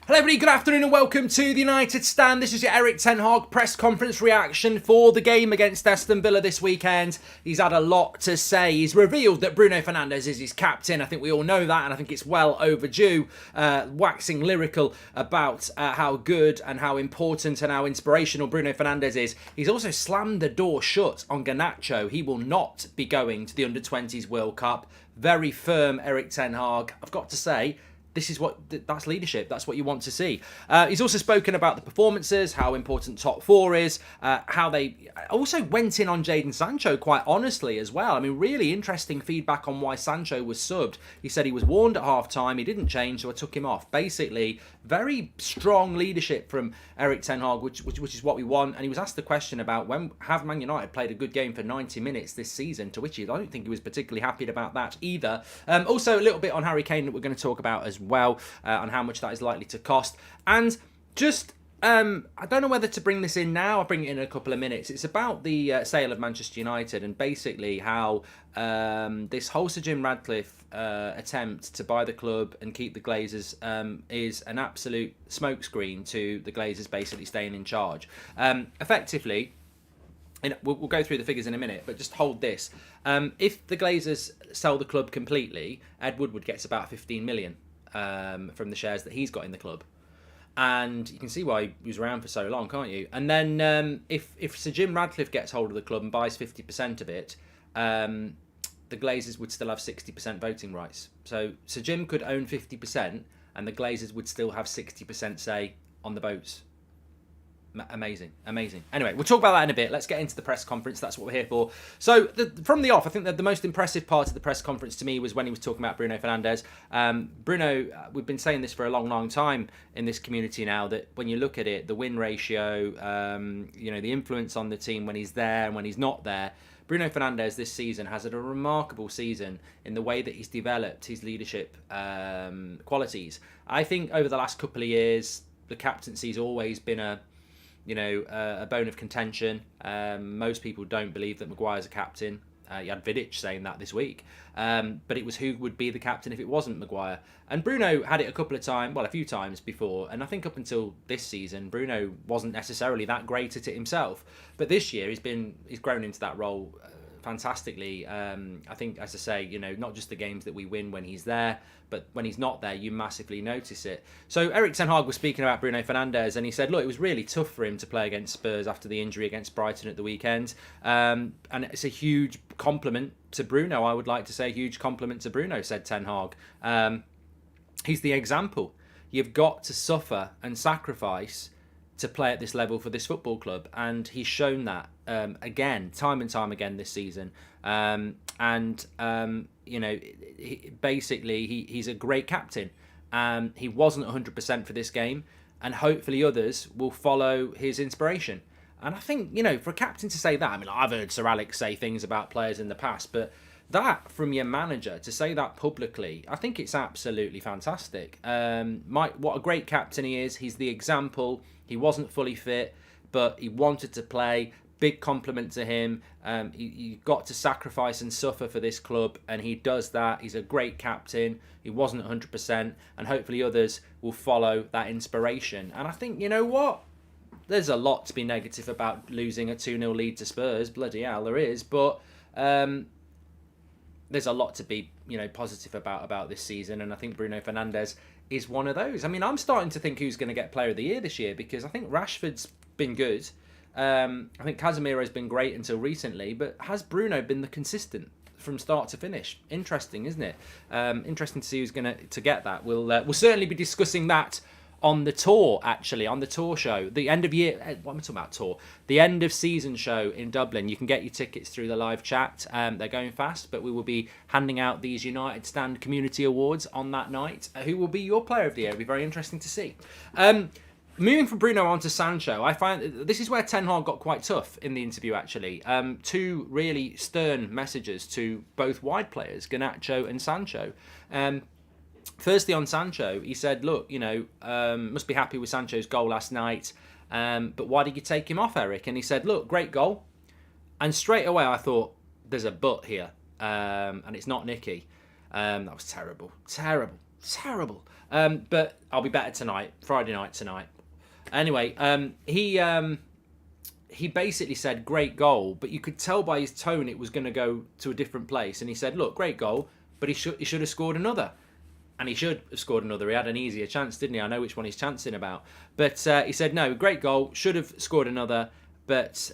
Hello everybody, good afternoon and welcome to the United Stand. This is your Erik ten Hag press conference reaction for the game against Aston Villa this weekend. He's had a lot to say. He's revealed that Bruno Fernandes is his captain. I think we all know that, and I think it's well overdue. Waxing lyrical about how good and how important and how inspirational Bruno Fernandes is. He's also slammed the door shut on Ganacho. He will not be going to the Under-20s World Cup. Very firm Erik ten Hag. I've got to say, that's leadership. That's what you want to see. He's also spoken about the performances, how important top four is, how they also went in on Jadon Sancho quite honestly as well. I mean, really interesting feedback on why Sancho was subbed. He said he was warned at half-time, he didn't change, so I took him off. Basically, very strong leadership from Erik ten Hag, which is what we want. And he was asked the question about when have Man United played a good game for 90 minutes this season, to which I don't think he was particularly happy about that either. Also, a little bit on Harry Kane that we're going to talk about as well, on how much that is likely to cost. And just, I don't know whether to bring this in now. I'll bring it in a couple of minutes. It's about the sale of Manchester United and basically how this whole Sir Jim Ratcliffe attempt to buy the club and keep the Glazers is an absolute smokescreen to the Glazers basically staying in charge. Effectively, we'll go through the figures in a minute, but just hold this. If the Glazers sell the club completely, Ed Woodward gets about 15 million from the shares that he's got in the club. And you can see why he was around for so long, can't you? And then if Sir Jim Ratcliffe gets hold of the club and buys 50% of it, the Glazers would still have 60% voting rights. So Sir Jim could own 50% and the Glazers would still have 60% say on the votes. Amazing. Anyway, we'll talk about that in a bit. Let's get into the press conference. That's what we're here for. So, from the off, I think that the most impressive part of the press conference to me was when he was talking about Bruno Fernandes. Bruno, we've been saying this for a long time in this community now, that when you look at it, the win ratio, the influence on the team when he's there and when he's not there, Bruno Fernandes this season has had a remarkable season in the way that he's developed his leadership qualities. I think over the last couple of years, the captaincy's always been a bone of contention. Most people don't believe that Maguire's a captain. You had Vidic saying that this week. But it was who would be the captain if it wasn't Maguire. And Bruno had it a few times before. And I think up until this season, Bruno wasn't necessarily that great at it himself. But this year, he's grown into that role fantastically. I think, as I say, not just the games that we win when he's there, but when he's not there, you massively notice it. So Erik ten Hag was speaking about Bruno Fernandes, and he said, look, it was really tough for him to play against Spurs after the injury against Brighton at the weekend. And it's a huge compliment to Bruno. I would like to say a huge compliment to Bruno, said ten Hag. He's the example. You've got to suffer and sacrifice to play at this level for this football club, and he's shown that again, time and time again this season. He's a great captain. He wasn't 100% for this game, and hopefully others will follow his inspiration. And I think, for a captain to say that, I mean, I've heard Sir Alex say things about players in the past, but that from your manager to say that publicly, I think it's absolutely fantastic. What a great captain he is. He's the example. He wasn't fully fit, but he wanted to play. Big compliment to him. He got to sacrifice and suffer for this club, and he does that. He's a great captain. He wasn't 100%, and hopefully others will follow that inspiration. And I think, you know what? There's a lot to be negative about losing a 2-0 lead to Spurs. Bloody hell, there is. But there's a lot to be, positive about this season, and I think Bruno Fernandes is one of those. I mean, I'm starting to think who's going to get Player of the Year this year, because I think Rashford's been good. I think Casemiro's been great until recently, but has Bruno been the consistent from start to finish? Interesting, isn't it? Interesting to see who's going to get that. We'll certainly be discussing that on the tour, actually, on the tour show. The end of year, what am I talking about, tour? The end of season show in Dublin. You can get your tickets through the live chat. They're going fast, but we will be handing out these United Stand Community Awards on that night. Who will be your Player of the Year? It'll be very interesting to see. Moving from Bruno on to Sancho, I find this is where Ten Hag got quite tough in the interview, actually. Two really stern messages to both wide players, Ganacho and Sancho. Firstly, on Sancho, he said, look, must be happy with Sancho's goal last night, but why did you take him off, Erik? And he said, look, great goal. And straight away I thought, there's a but here, and it's not Nicky. That was terrible. But I'll be better tonight, Friday night tonight. Anyway, he basically said, great goal, but you could tell by his tone it was going to go to a different place. And he said, look, great goal, but he should have scored another. And he should have scored another. He had an easier chance, didn't he? I know which one he's chancing about. But he said, no, great goal, should have scored another, but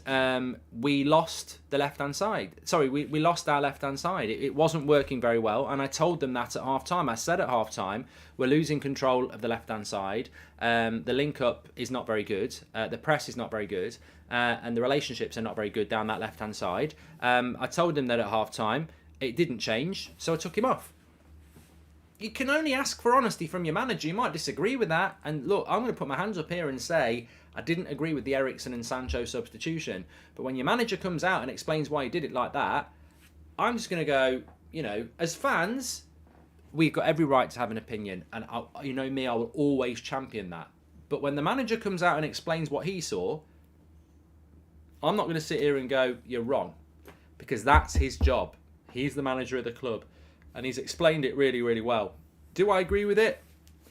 we lost the left-hand side. Sorry, we lost our left-hand side. It wasn't working very well, and I told them that at half-time. I said at half-time, we're losing control of the left-hand side. The link-up is not very good. The press is not very good. And the relationships are not very good down that left-hand side. I told him that at half-time. It didn't change, so I took him off. You can only ask for honesty from your manager. You might disagree with that. And look, I'm going to put my hands up here and say I didn't agree with the Eriksen and Sancho substitution. But when your manager comes out and explains why he did it like that, I'm just going to go, as fans, we've got every right to have an opinion. And you know me, I will always champion that. But when the manager comes out and explains what he saw, I'm not going to sit here and go, you're wrong. Because that's his job. He's the manager of the club. And he's explained it really, really well. Do I agree with it?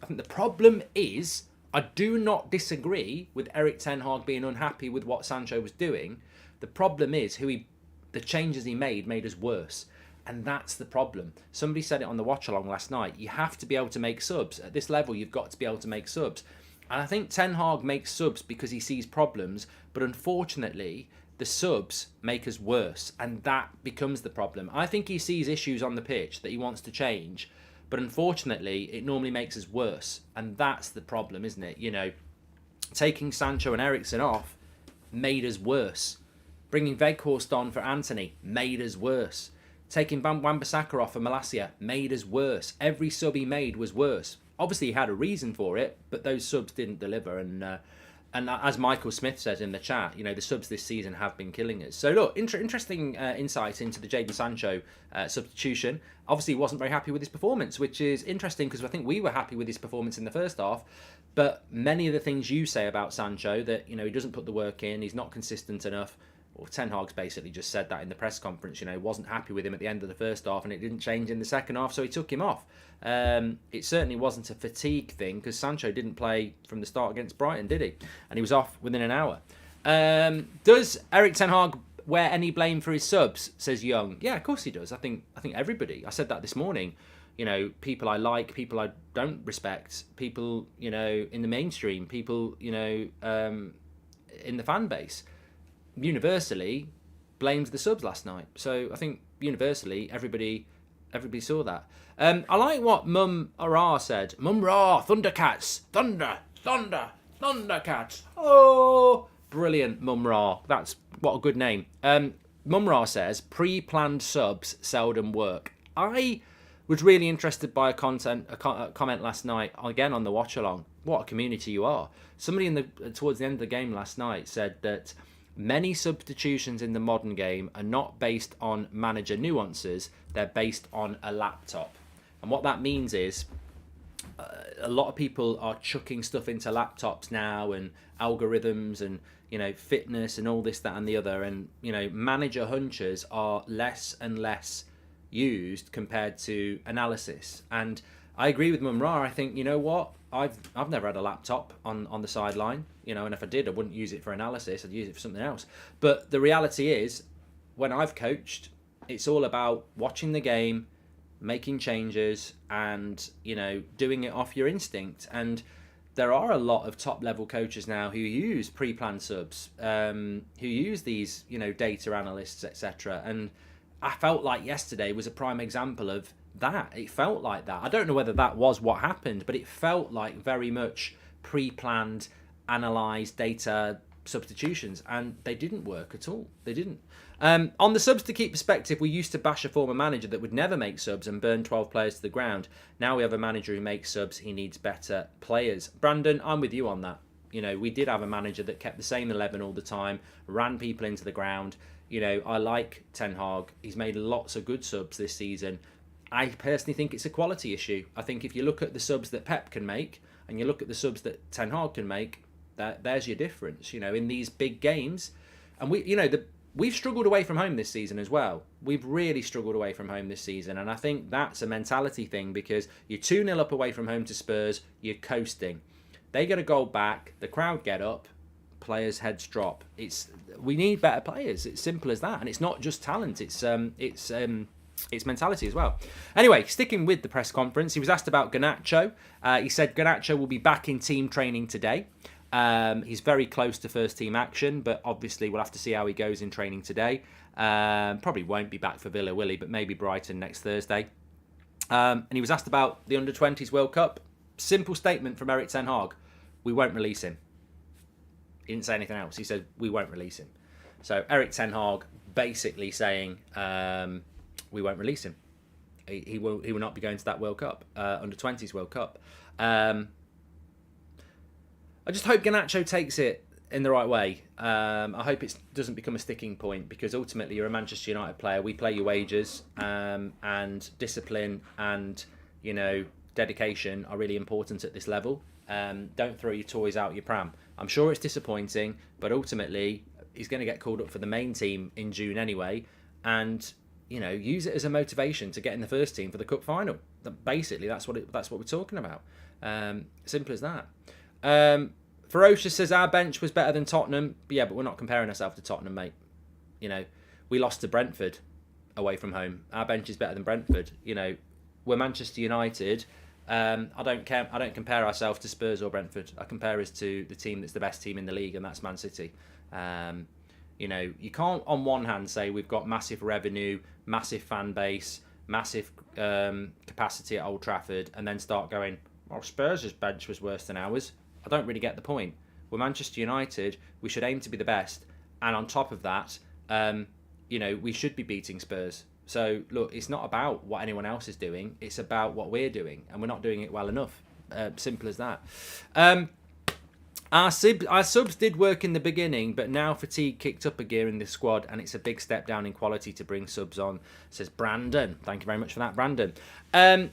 I think the problem is, I do not disagree with Erik ten Hag being unhappy with what Sancho was doing. The problem is, the changes he made us worse. And that's the problem. Somebody said it on the watch-along last night. You have to be able to make subs. At this level, you've got to be able to make subs. And I think Ten Hag makes subs because he sees problems. But unfortunately, the subs make us worse, and that becomes the problem. I think he sees issues on the pitch that he wants to change, but unfortunately, it normally makes us worse, and that's the problem, isn't it? Taking Sancho and Eriksen off made us worse. Bringing Weghorst on for Anthony made us worse. Taking Wan-Bissaka off for Malacia made us worse. Every sub he made was worse. Obviously, he had a reason for it, but those subs didn't deliver, and as Michael Smith says in the chat, the subs this season have been killing us. So look, interesting insight into the Jadon Sancho substitution. Obviously, he wasn't very happy with his performance, which is interesting because I think we were happy with his performance in the first half. But many of the things you say about Sancho, that he doesn't put the work in, he's not consistent enough. Well, Ten Hag's basically just said that in the press conference. Wasn't happy with him at the end of the first half, and it didn't change in the second half, so he took him off. It certainly wasn't a fatigue thing because Sancho didn't play from the start against Brighton, did he? And he was off within an hour. Does Erik ten Hag wear any blame for his subs? Says Young. Yeah, of course he does. I think everybody. I said that this morning. People I like, people I don't respect, people in the mainstream, people in the fan base. Universally blamed the subs last night. So I think universally everybody saw that. I like what Mum Ra said. Mum Ra, Thundercats, Thundercats. Oh, brilliant, Mum Ra. That's what a good name. Mum Ra says pre-planned subs seldom work. I was really interested by a comment last night again on the watch along. What a community you are. Somebody towards the end of the game last night said that many substitutions in the modern game are not based on manager nuances, they're based on a laptop. And what that means is a lot of people are chucking stuff into laptops now, and algorithms and fitness and all this, that and the other, and manager hunches are less and less used compared to analysis. And I agree with Mumra. I think, I've never had a laptop on the sideline, and if I did, I wouldn't use it for analysis. I'd use it for something else. But the reality is, when I've coached, it's all about watching the game, making changes, and doing it off your instinct. And there are a lot of top-level coaches now who use pre-planned subs, who use these data analysts, etc. And I felt like yesterday was a prime example of that. It felt like that. I don't know whether that was what happened, but it felt like very much pre-planned, analysed data substitutions, and they didn't work at all. They didn't. On the subs to keep perspective, we used to bash a former manager that would never make subs and burn 12 players to the ground. Now we have a manager who makes subs. He needs better players. Brandon, I'm with you on that. We did have a manager that kept the same 11 all the time, ran people into the ground. I like Ten Hag. He's made lots of good subs this season. I personally think it's a quality issue. I think if you look at the subs that Pep can make and you look at the subs that Ten Hag can make, there's your difference. In these big games, and we've struggled away from home this season as well. We've really struggled away from home this season. And I think that's a mentality thing, because you're 2-0 up away from home to Spurs, you're coasting. They get a goal back, the crowd get up, players' heads drop. We need better players. It's simple as that. And it's not just talent, it's mentality as well. Anyway, sticking with the press conference, he was asked about Ganacho. He said Ganacho will be back in team training today. He's very close to first team action, but obviously we'll have to see how he goes in training today. Probably won't be back for Villa, will he? But maybe Brighton next Thursday. And he was asked about the Under-20s World Cup. Simple statement from Erik ten Hag: we won't release him. He didn't say anything else. He said we won't release him. So Erik ten Hag basically saying we won't release him. He will not be going to that World Cup, Under-20s World Cup. I just hope Ganacho takes it in the right way. I hope it doesn't become a sticking point, because ultimately you're a Manchester United player. We play your wages, and discipline and dedication are really important at this level. Don't throw your toys out your pram. I'm sure it's disappointing, but ultimately he's going to get called up for the main team in June anyway, and use it as a motivation to get in the first team for the cup final. Basically, that's what we're talking about. Simple as that. Ferocious says our bench was better than Tottenham. Yeah, but we're not comparing ourselves to Tottenham, mate. We lost to Brentford away from home. Our bench is better than Brentford. We're Manchester United. I don't compare ourselves to Spurs or Brentford. I compare us to the team that's the best team in the league, and that's Man City. You can't on one hand say we've got massive revenue, massive fan base, massive capacity at Old Trafford, and then start going, well, Spurs' bench was worse than ours. I don't really get the point. We're Manchester United. We should aim to be the best. And on top of that, we should be beating Spurs. So, look, it's not about what anyone else is doing. It's about what we're doing. And we're not doing it well enough. Simple as that. Our subs did work in the beginning, but now fatigue kicked up a gear in the squad, and it's a big step down in quality to bring subs on, says Brandon. Thank you very much for that, Brandon.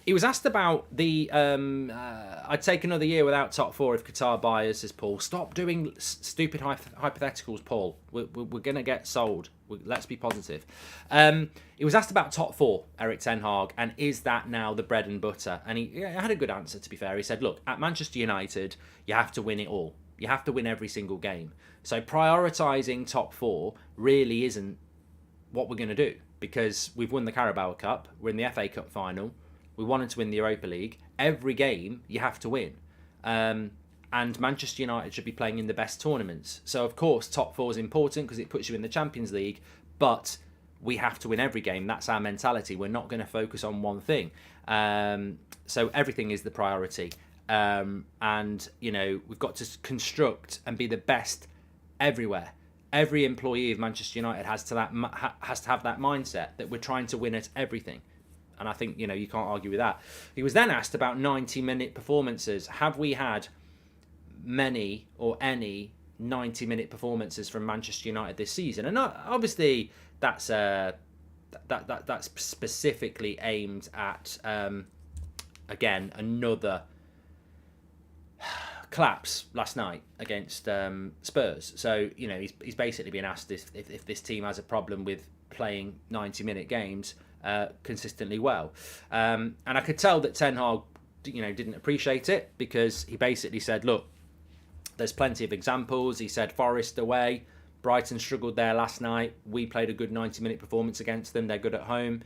He was asked about the I'd take another year without top four if Qatar buy us, says Paul. Stop doing stupid hypotheticals, Paul. We're going to get sold. Let's be positive. He was asked about top four, Erik ten Hag, and is that now the bread and butter? And he had a good answer, to be fair. He said, look, at Manchester United, you have to win it all. You have to win every single game. So prioritising top four really isn't what we're going to do, because we've won the Carabao Cup, we're in the FA Cup final, we wanted to win the Europa League. Every game you have to win. And Manchester United should be playing in the best tournaments. So, of course, top four is important because it puts you in the Champions League, but we have to win every game. That's our mentality. We're not going to focus on one thing. So everything is the priority. And, we've got to construct and be the best everywhere. Every employee of Manchester United has to have that mindset that we're trying to win at everything. And I think, you can't argue with that. He was then asked about 90-minute performances. Have we had many or any 90-minute performances from Manchester United this season? And obviously that's specifically aimed at again another collapse last night against Spurs. So he's basically been asked if this team has a problem with playing 90-minute games consistently well, and I could tell that Ten Hag didn't appreciate it, because he basically said, look, there's plenty of examples. He said Forest away, Brighton struggled there last night. We played a good 90-minute performance against them. They're good at home.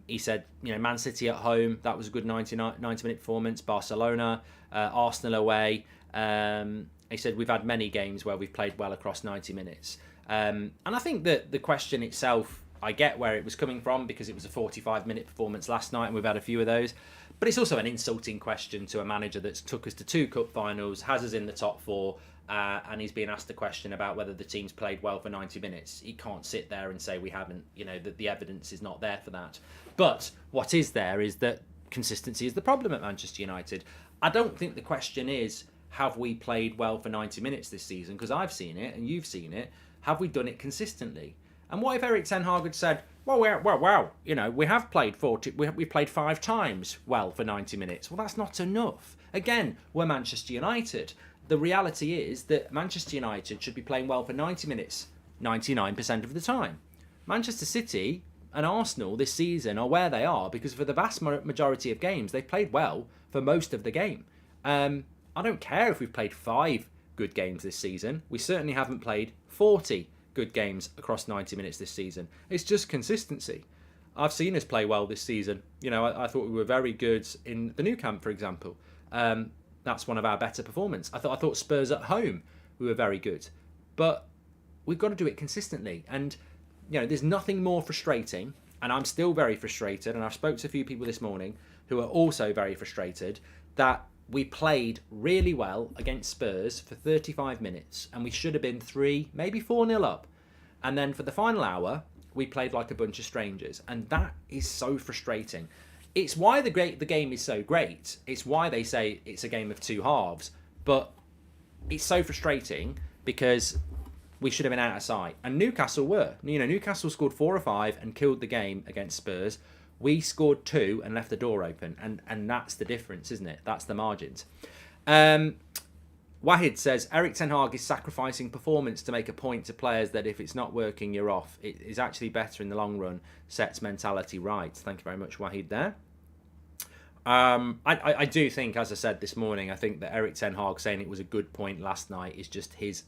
He said, Man City at home, that was a good 90-minute performance. Barcelona, Arsenal away. He said we've had many games where we've played well across 90 minutes. And I think that the question itself, I get where it was coming from, because it was a 45-minute performance last night and we've had a few of those. But it's also an insulting question to a manager that's took us to 2 cup finals, has us in the top 4, and he's being asked a question about whether the team's played well for 90 minutes. He can't sit there and say we haven't, that the evidence is not there for that. But what is there is that consistency is the problem at Manchester United. I don't think the question is, have we played well for 90 minutes this season? Because I've seen it and you've seen it. Have we done it consistently? And what if Erik ten Hag had said, well, we have played 40, we played 5 times well for 90 minutes. Well, that's not enough. Again, we're Manchester United. The reality is that Manchester United should be playing well for 90 minutes 99% of the time. Manchester City and Arsenal this season are where they are because for the vast majority of games, they've played well for most of the game. I don't care if we've played 5 good games this season. We certainly haven't played 40 good games across 90 minutes this season. It's just consistency. I've seen us play well this season. You know, I thought we were very good in the Nou Camp, for example. That's one of our better performances. I thought Spurs at home we were very good. But we've got to do it consistently. And, you know, there's nothing more frustrating, and I'm still very frustrated, and I've spoke to a few people this morning who are also very frustrated, that we played really well against Spurs for 35 minutes, and we should have been 3, maybe 4-0 up. And then for the final hour, we played like a bunch of strangers, and that is so frustrating. It's why the game is so great. It's why they say it's a game of 2 halves, but it's so frustrating because we should have been out of sight. And Newcastle were. You know, Newcastle scored 4 or 5 and killed the game against Spurs. We scored 2 and left the door open. And that's the difference, isn't it? That's the margins. Wahid says, Erik Ten Hag is sacrificing performance to make a point to players that if it's not working, you're off. It is actually better in the long run. Sets mentality right. Thank you very much, Wahid, there. I do think, as I said this morning, I think that Erik Ten Hag saying it was a good point last night is just his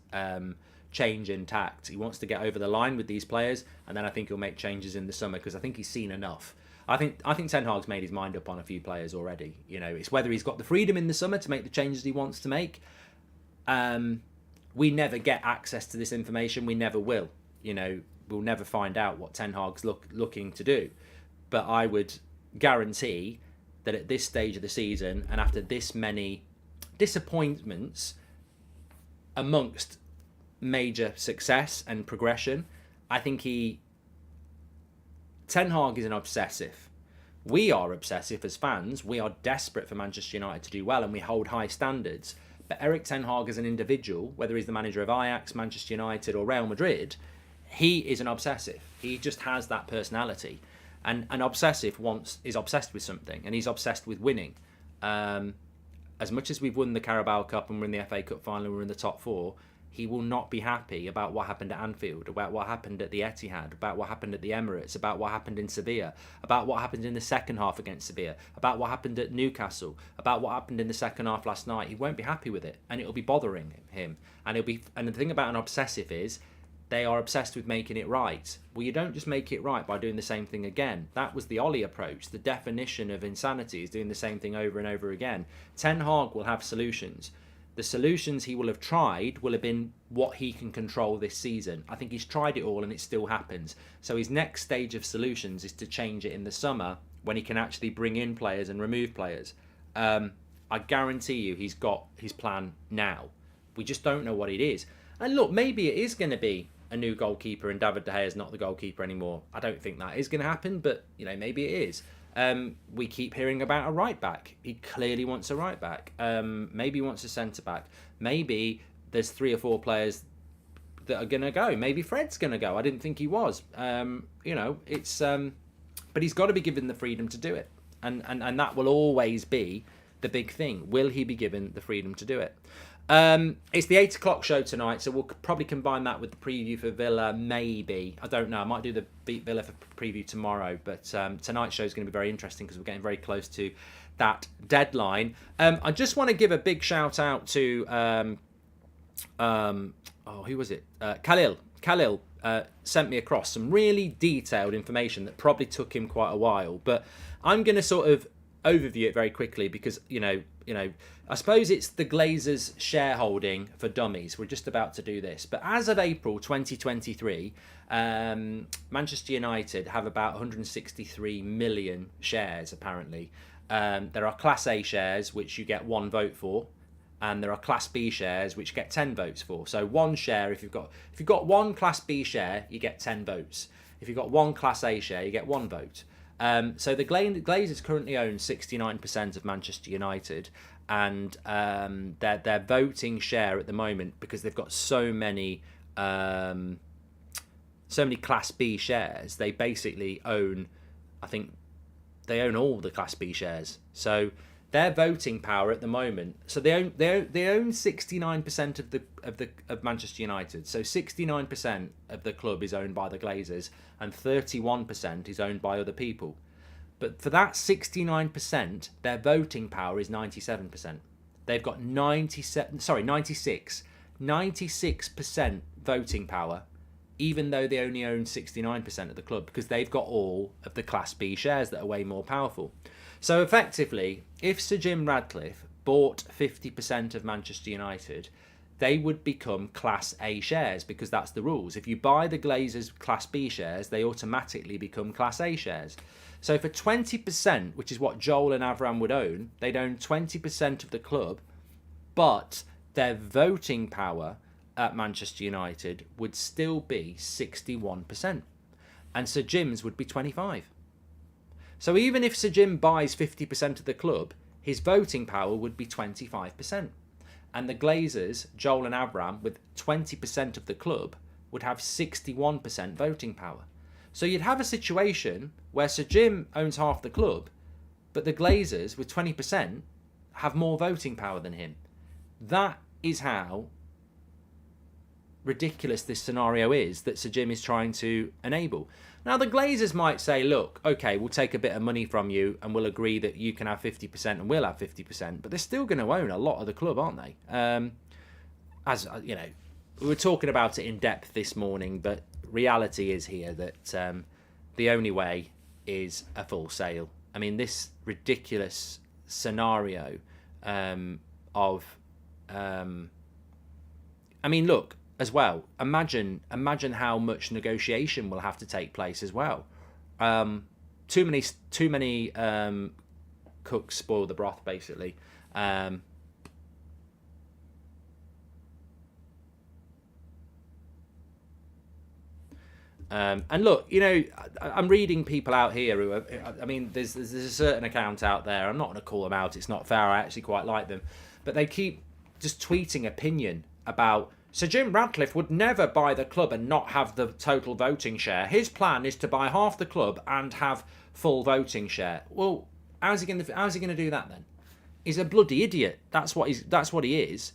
change in tact. He wants to get over the line with these players, and then I think he'll make changes in the summer because I think he's seen enough. I think Ten Hag's made his mind up on a few players already. You know, it's whether he's got the freedom in the summer to make the changes he wants to make. We never get access to this information. We never will. You know, we'll never find out what Ten Hag's looking to do. But I would guarantee that at this stage of the season and after this many disappointments amongst major success and progression, I think Ten Hag is an obsessive. We are obsessive as fans. We are desperate for Manchester United to do well and we hold high standards. But Erik Ten Hag as an individual, whether he's the manager of Ajax, Manchester United or Real Madrid, he is an obsessive. He just has that personality. And an obsessive is obsessed with something, and he's obsessed with winning. As much as we've won the Carabao Cup and we're in the FA Cup final and we're in the top 4, he will not be happy about what happened at Anfield, about what happened at the Etihad, about what happened at the Emirates, about what happened in Sevilla, about what happened in the second half against Sevilla, about what happened at Newcastle, about what happened in the second half last night. He won't be happy with it, and it'll be bothering him. And the thing about an obsessive is they are obsessed with making it right. Well, you don't just make it right by doing the same thing again. That was the Ollie approach. The definition of insanity is doing the same thing over and over again. Ten Hag will have solutions. The solutions he will have tried will have been what he can control this season. I think he's tried it all and it still happens. So his next stage of solutions is to change it in the summer when he can actually bring in players and remove players. I guarantee you he's got his plan now. We just don't know what it is. And look, maybe it is going to be a new goalkeeper and David De Gea is not the goalkeeper anymore. I don't think that is going to happen, but you know, maybe it is. We keep hearing about a right back. He clearly wants a right back. Maybe he wants a centre back. Maybe there's 3 or 4 players that are going to go. Maybe Fred's going to go. I didn't think he was. You know, it's but he's got to be given the freedom to do it, and that will always be the big thing. Will he be given the freedom to do it? It's the 8 o'clock show tonight, so we'll probably combine that with the preview for Villa, maybe. I don't know. I might do the Beat Villa for preview tomorrow, but tonight's show is going to be very interesting because we're getting very close to that deadline. I just want to give a big shout out to, who was it? Khalil. Khalil sent me across some really detailed information that probably took him quite a while, but I'm going to sort of overview it very quickly because, you know, I suppose it's the Glazers shareholding for dummies. We're just about to do this. But as of April 2023, Manchester United have about 163 million shares, apparently. There are Class A shares, which you get 1 vote for. And there are Class B shares, which get 10 votes for. So 1 share, if you've got 1 Class B share, you get 10 votes. If you've got 1 Class A share, you get 1 vote. So the Glazers currently own 69% of Manchester United, and their voting share at the moment, because they've got so many Class B shares, they basically own, I think they own all the Class B shares. So their voting power at the moment. So they own 69% of Manchester United. So 69% of the club is owned by the Glazers, and 31% is owned by other people. But for that 69%, their voting power is 97%. They've got 96% voting power, even though they only own 69% of the club, because they've got all of the Class B shares that are way more powerful. So effectively, if Sir Jim Ratcliffe bought 50% of Manchester United, they would become Class A shares, because that's the rules. If you buy the Glazers Class B shares, they automatically become Class A shares. So for 20%, which is what Joel and Avram would own, they'd own 20% of the club, but their voting power at Manchester United would still be 61%. And Sir Jim's would be 25%. So even if Sir Jim buys 50% of the club, his voting power would be 25%. And the Glazers, Joel and Avram, with 20% of the club, would have 61% voting power. So you'd have a situation where Sir Jim owns half the club, but the Glazers, with 20%, have more voting power than him. That is how ridiculous this scenario is that Sir Jim is trying to enable. Now, the Glazers might say, look, okay, we'll take a bit of money from you and we'll agree that you can have 50% and we'll have 50%, but they're still going to own a lot of the club, aren't they? As you know, we were talking about it in depth this morning, but reality is here that the only way is a full sale. I mean, this ridiculous scenario of I mean, look, as well, imagine how much negotiation will have to take place as well. Too many cooks spoil the broth, basically. And look, you know, I'm reading people out here who are, I mean, there's a certain account out there. I'm not going to call them out. It's not fair. I actually quite like them. But they keep just tweeting opinion about Sir Jim Ratcliffe would never buy the club and not have the total voting share. His plan is to buy half the club and have full voting share. Well, how's he going to do that then? He's a bloody idiot. That's what he is.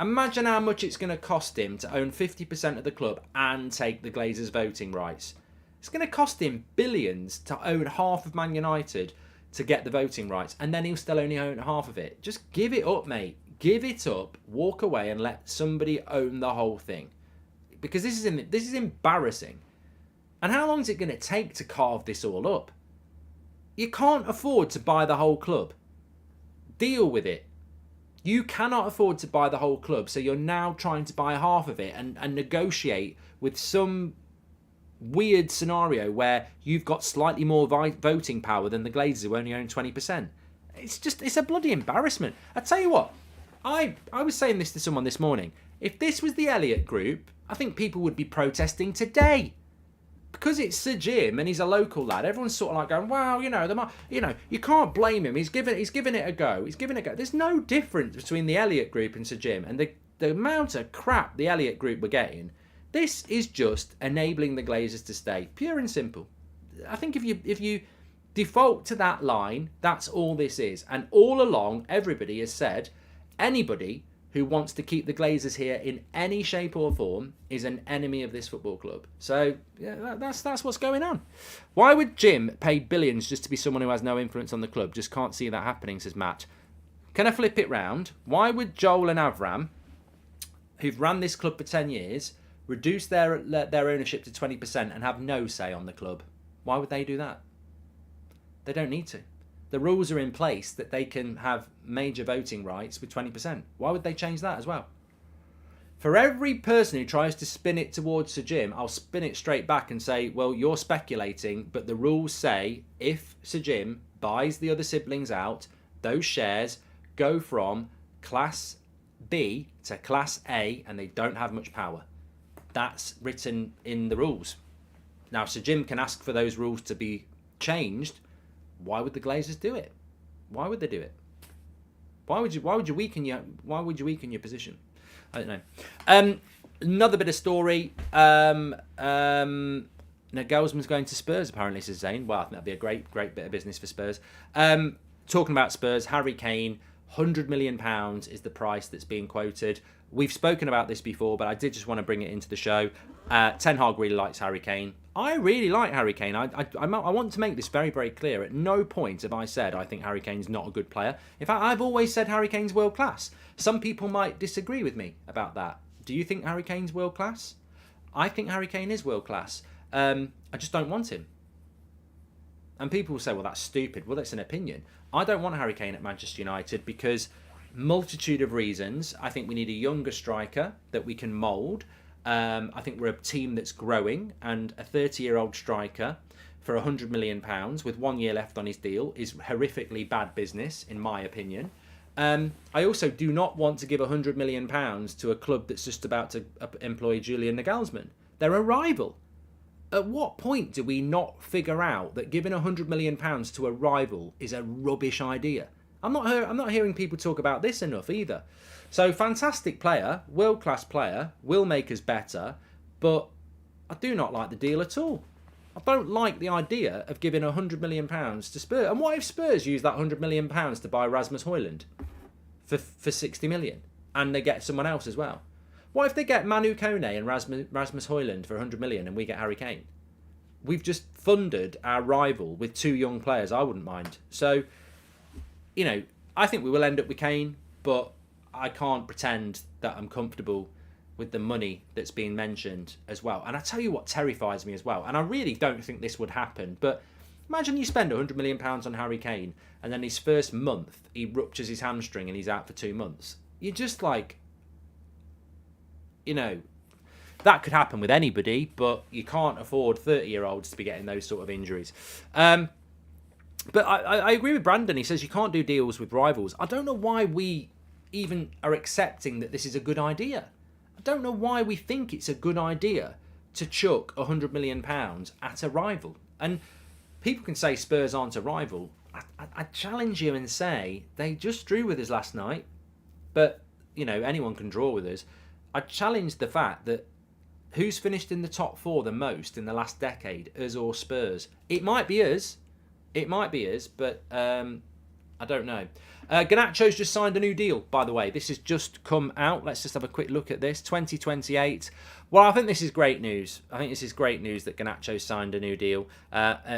Imagine how much it's going to cost him to own 50% of the club and take the Glazers' voting rights. It's going to cost him billions to own half of Man United to get the voting rights, and then he'll still only own half of it. Just give it up, mate. Give it up, walk away and let somebody own the whole thing. Because this is embarrassing. And how long is it going to take to carve this all up? You can't afford to buy the whole club. Deal with it. You cannot afford to buy the whole club, so you're now trying to buy half of it and negotiate with some weird scenario where you've got slightly more voting power than the Glazers, who only own 20%. It's a bloody embarrassment. I tell you what, I was saying this to someone this morning. If this was the Elliott Group, I think people would be protesting today. Because it's Sir Jim and he's a local lad, everyone's sort of like going, wow, you can't blame him. He's given it a go. There's no difference between the Elliott Group and Sir Jim, and the amount of crap the Elliott Group were getting. This is just enabling the Glazers to stay, pure and simple. I think if you default to that line, that's all this is. And all along, everybody has said, anybody who wants to keep the Glazers here in any shape or form is an enemy of this football club. So yeah, that's what's going on. Why would Jim pay billions just to be someone who has no influence on the club? Just can't see that happening, says Matt. Can I flip it round? Why would Joel and Avram, who've ran this club for 10 years, reduce their ownership to 20% and have no say on the club? Why would they do that? They don't need to. The rules are in place that they can have major voting rights with 20%. Why would they change that as well? For every person who tries to spin it towards Sir Jim, I'll spin it straight back and say, well, you're speculating, but the rules say if Sir Jim buys the other siblings out, those shares go from Class B to Class A, and they don't have much power. That's written in the rules. Now, Sir Jim can ask for those rules to be changed. Why would the Glazers do it? Why would they do it? Why would you weaken your position? I don't know. Another bit of story. Nagelsmann's going to Spurs, apparently, says Zane. Well, I think that'd be a great bit of business for Spurs. talking about Spurs, Harry Kane, £100 million is the price that's being quoted. We've spoken about this before, but I did just want to bring it into the show. Ten Hag really likes Harry Kane. I really like Harry Kane. I want to make this very, very clear. At no point have I said I think Harry Kane's not a good player. In fact, I've always said Harry Kane's world class. Some people might disagree with me about that. Do you think Harry Kane's world class? I think Harry Kane is world class. I just don't want him. And people will say, well, that's stupid. Well, that's an opinion. I don't want Harry Kane at Manchester United because multitude of reasons. I think we need a younger striker that we can mould. I think we're a team that's growing, and a 30-year-old striker for £100 million with 1 year left on his deal is horrifically bad business, in my opinion. I also do not want to give £100 million to a club that's just about to employ Julian Nagelsmann. They're a rival. At what point do we not figure out that giving £100 million to a rival is a rubbish idea? I'm not hearing people talk about this enough either. So fantastic player, world-class player, will make us better, but I do not like the deal at all. I don't like the idea of giving £100 million to Spurs. And what if Spurs use that £100 million to buy Rasmus Højlund for £60 million and they get someone else as well? What if they get Manu Kone and Rasmus Højlund for £100 million and we get Harry Kane? We've just funded our rival with 2 young players. I wouldn't mind. So, you know, I think we will end up with Kane, but I can't pretend that I'm comfortable with the money that's being mentioned as well. And I tell you what terrifies me as well, and I really don't think this would happen, but imagine you spend £100 million on Harry Kane and then his first month he ruptures his hamstring and he's out for 2 months. You're just like, you know, that could happen with anybody, but you can't afford 30-year-olds to be getting those sort of injuries. But I agree with Brandon. He says you can't do deals with rivals. I don't know why we even are accepting that this is a good idea. I don't know why we think it's a good idea to chuck £100 million at a rival. And people can say Spurs aren't a rival. I challenge you and say they just drew with us last night. But, you know, anyone can draw with us. I challenge the fact that who's finished in the top 4 the most in the last decade, us or Spurs? It might be us. It might be us, but I don't know. Ganacho's just signed a new deal, by the way. This has just come out. Let's just have a quick look at this. 2028. Well, I think this is great news. I think this is great news that Ganacho signed a new deal.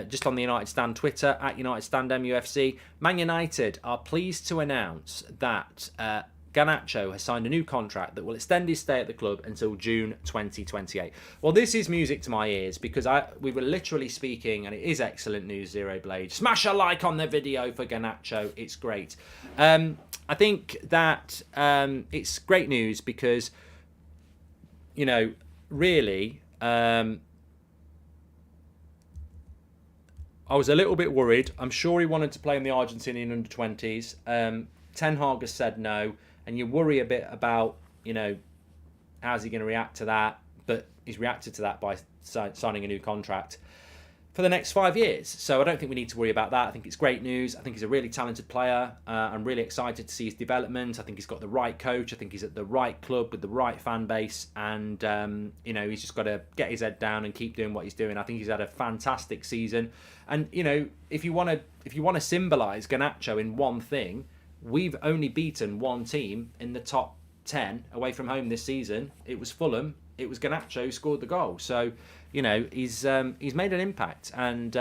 Just on the United Stand Twitter, at United Stand MUFC, Man United are pleased to announce that Ganacho has signed a new contract that will extend his stay at the club until June 2028. Well, this is music to my ears because we were literally speaking, and it is excellent news, Zero Blade. Smash a like on the video for Ganacho. It's great. I think that it's great news because, you know, really, I was a little bit worried. I'm sure he wanted to play in the Argentinian under-20s. Ten Hag has said no. And you worry a bit about, you know, how's he going to react to that? But he's reacted to that by signing a new contract for the next 5 years. So I don't think we need to worry about that. I think it's great news. I think he's a really talented player. I'm really excited to see his development. I think he's got the right coach. I think he's at the right club with the right fan base. And, you know, he's just got to get his head down and keep doing what he's doing. I think he's had a fantastic season. And, you know, if you want to symbolise Ganacho in one thing, we've only beaten one team in the top 10 away from home this season. It was Fulham. It was Ganacho who scored the goal. So, you know, he's made an impact. And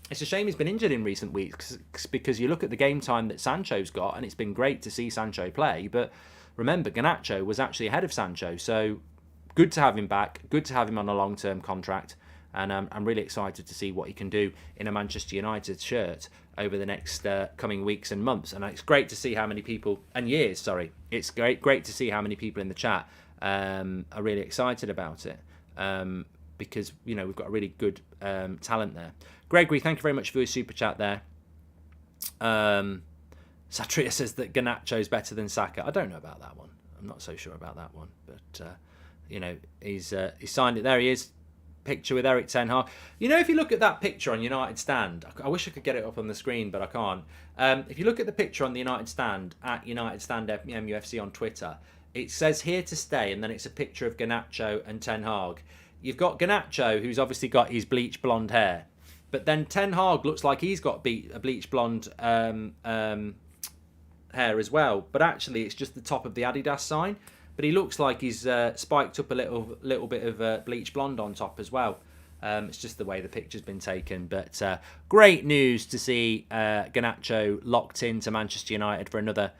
it's a shame he's been injured in recent weeks because you look at the game time that Sancho's got, and it's been great to see Sancho play. But remember, Ganacho was actually ahead of Sancho. So good to have him back. Good to have him on a long-term contract. And I'm really excited to see what he can do in a Manchester United shirt over the next coming weeks and months. And it's great to see how many people, and years, sorry. It's great to see how many people in the chat are really excited about it. Because, you know, we've got a really good talent there. Gregory, thank you very much for your super chat there. Satria says that Ganacho's better than Saka. I don't know about that one. I'm not so sure about that one. But, you know, he's signed it. There he is. Picture with Eric Ten Hag. You know, if you look at that picture on United Stand, I wish I could get it up on the screen, but I can't. If you look at the picture on the United Stand, at United Stand MUFC on Twitter, it says here to stay, and then it's a picture of Ganacho and Ten Hag. You've got Ganacho, who's obviously got his bleach blonde hair, But then Ten Hag looks like he's got a bleach blonde hair as well. But actually, it's just the top of the Adidas sign. But he looks like he's spiked up a little bit of bleach blonde on top as well. It's just the way the picture's been taken. But great news to see Ganacho locked into Manchester United for another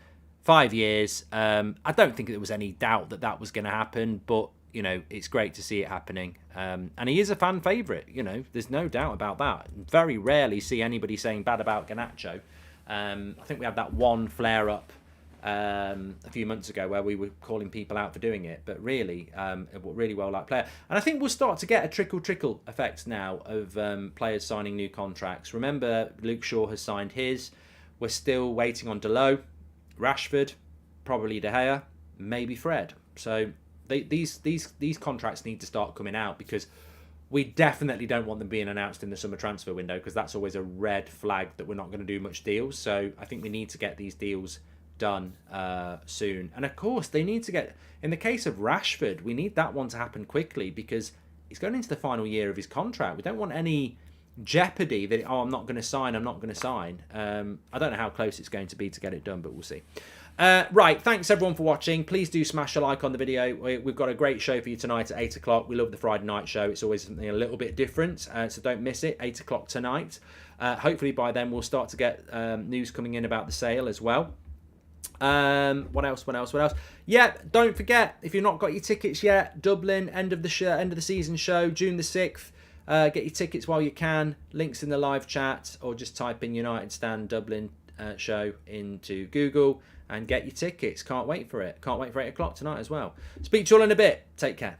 5 years. I don't think there was any doubt that was going to happen, but you know, it's great to see it happening. And he is a fan favourite, you know, there's no doubt about that. Very rarely see anybody saying bad about Ganacho. I think we had that one flare-up a few months ago where we were calling people out for doing it, but really, a really well-liked player. And I think we'll start to get a trickle effect now of players signing new contracts. Remember, Luke Shaw has signed his. We're still waiting on Delo, Rashford, probably De Gea, maybe Fred. So these contracts need to start coming out, because we definitely don't want them being announced in the summer transfer window, because that's always a red flag that we're not going to do much deals. So I think we need to get these deals done soon. And of course, they need to get, in the case of Rashford, we need that one to happen quickly, because he's going into the final year of his contract. We don't want any jeopardy that, oh, I'm not going to sign. I don't know how close it's going to be to get it done, but we'll see. Right, thanks everyone for watching. Please do smash a like on the video. We've got a great show for you tonight at 8 o'clock. We love the Friday night show. It's always something a little bit different, so don't miss it. 8 o'clock tonight. Hopefully by then we'll start to get news coming in about the sale as well. What else? Yeah, don't forget, if you've not got your tickets yet, Dublin end of the season show, June the 6th. Get your tickets while you can. Links in the live chat, or just type in United Stand Dublin show into Google and get your tickets. Can't wait for it. Can't wait for 8 o'clock tonight as well. Speak to you all in a bit. Take care.